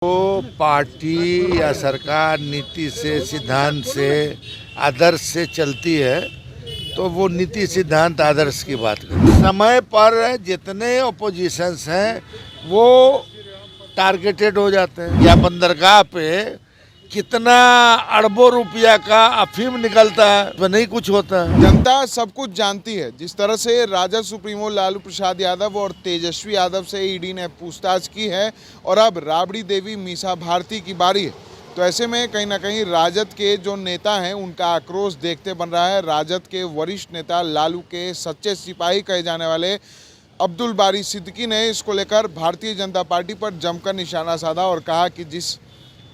तो पार्टी या सरकार नीति से, सिद्धांत से, आदर्श से चलती है तो वो नीति, सिद्धांत, आदर्श की बात करते हैं। समय पर जितने ओपोजिशंस हैं वो टारगेटेड हो जाते हैं। या बंदरगाह पे कितना अरबों रुपया का अफीम निकलता है तो नहीं कुछ होता है। जनता सब कुछ जानती है। जिस तरह से राजद सुप्रीमो लालू प्रसाद यादव और तेजस्वी यादव से ईडी ने पूछताछ की है और अब राबड़ी देवी मीसा भारती की बारी है, तो ऐसे में कहीं ना कहीं राजद के जो नेता हैं उनका आक्रोश देखते बन रहा है। राजद के वरिष्ठ नेता लालू के सच्चे सिपाही कहे जाने वाले अब्दुल बारी सिद्दीकी ने इसको लेकर भारतीय जनता पार्टी पर जमकर निशाना साधा और कहा कि जिस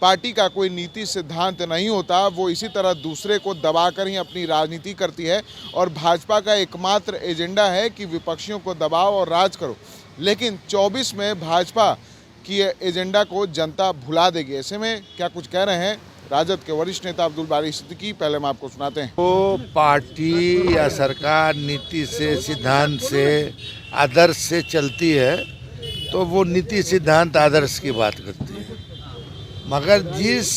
पार्टी का कोई नीति सिद्धांत नहीं होता वो इसी तरह दूसरे को दबाकर ही अपनी राजनीति करती है और भाजपा का एकमात्र एजेंडा है कि विपक्षियों को दबाओ और राज करो। लेकिन 24 में भाजपा की एजेंडा को जनता भुला देगी। ऐसे में क्या कुछ कह रहे हैं राजद के वरिष्ठ नेता अब्दुल बारी सिद्दीकी, पहले हम आपको सुनाते हैं। तो पार्टी या सरकार नीति से, सिद्धांत से, आदर्श से चलती है तो वो नीति, सिद्धांत, आदर्श की बात करती है। मगर जिस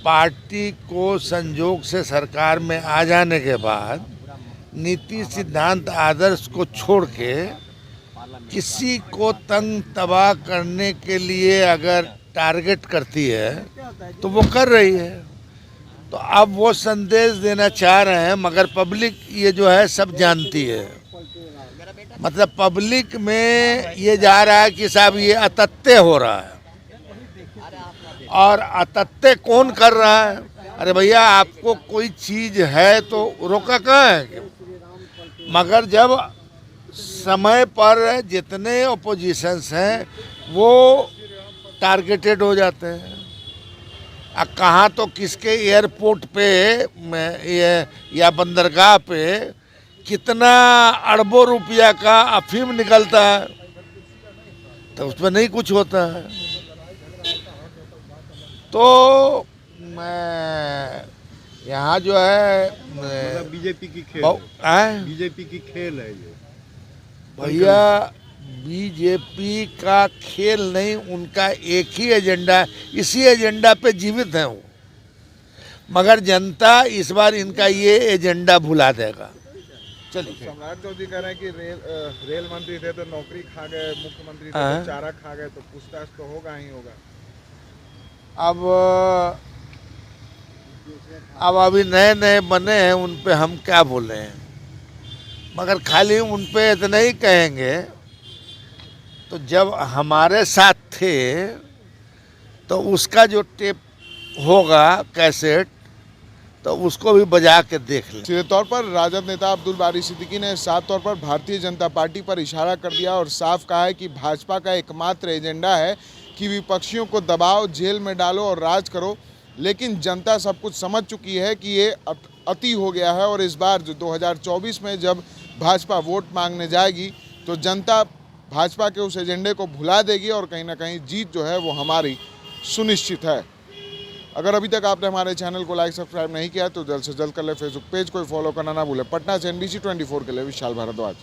पार्टी को संजोग से सरकार में आ जाने के बाद नीति, सिद्धांत, आदर्श को छोड़ के किसी को तंग तबाह करने के लिए अगर टारगेट करती है तो वो कर रही है। तो अब वो संदेश देना चाह रहे हैं, मगर पब्लिक ये जो है सब जानती है। मतलब पब्लिक में ये जा रहा है कि साहब ये अतत्य हो रहा है। और अतत्य कौन कर रहा है? अरे भैया, आपको कोई चीज है तो रोका कहाँ है? मगर जब समय पर जितने ओपोजिशंस हैं वो टारगेटेड हो जाते हैं। अब कहाँ तो किसके एयरपोर्ट पे या बंदरगाह पे कितना अरबों रुपया का अफीम निकलता है तो उसमें नहीं कुछ होता है। तो मैं यहाँ जो है बीजेपी की खेल बीजेपी की खेल है ये भैया। बीजेपी का खेल नहीं, उनका एक ही एजेंडा है, इसी एजेंडा पे जीवित है वो। मगर जनता इस बार इनका ये एजेंडा भुला देगा। चलिए, सम्राट चौधरी कह रहे हैं कि रेल मंत्री थे तो नौकरी खा गए, मुख्यमंत्री थे तो चारा खा गए, तो पूछताछ तो होगा ही होगा। अब अभी नए नए बने हैं, उन पे हम क्या बोले हैं। मगर खाली उन पे इतना ही कहेंगे, तो जब हमारे साथ थे तो उसका जो टेप होगा, कैसेट, तो उसको भी बजा के देख लें। सीधे तौर पर राजद नेता अब्दुल बारी सिद्दीकी ने साफ तौर पर भारतीय जनता पार्टी पर इशारा कर दिया और साफ कहा है कि भाजपा का एकमात्र एजेंडा है कि विपक्षियों को दबाओ, जेल में डालो और राज करो। लेकिन जनता सब कुछ समझ चुकी है कि ये अति हो गया है और इस बार जो 2024 में जब भाजपा वोट मांगने जाएगी तो जनता भाजपा के उस एजेंडे को भुला देगी और कहीं ना कहीं जीत जो है वो हमारी सुनिश्चित है। अगर अभी तक आपने हमारे चैनल को लाइक, सब्सक्राइब नहीं किया तो जल्द से जल्द कर ले। फेसबुक पेज को फॉलो करना ना भूलें। पटना से NBC 24 के लिए विशाल भारद्वाज।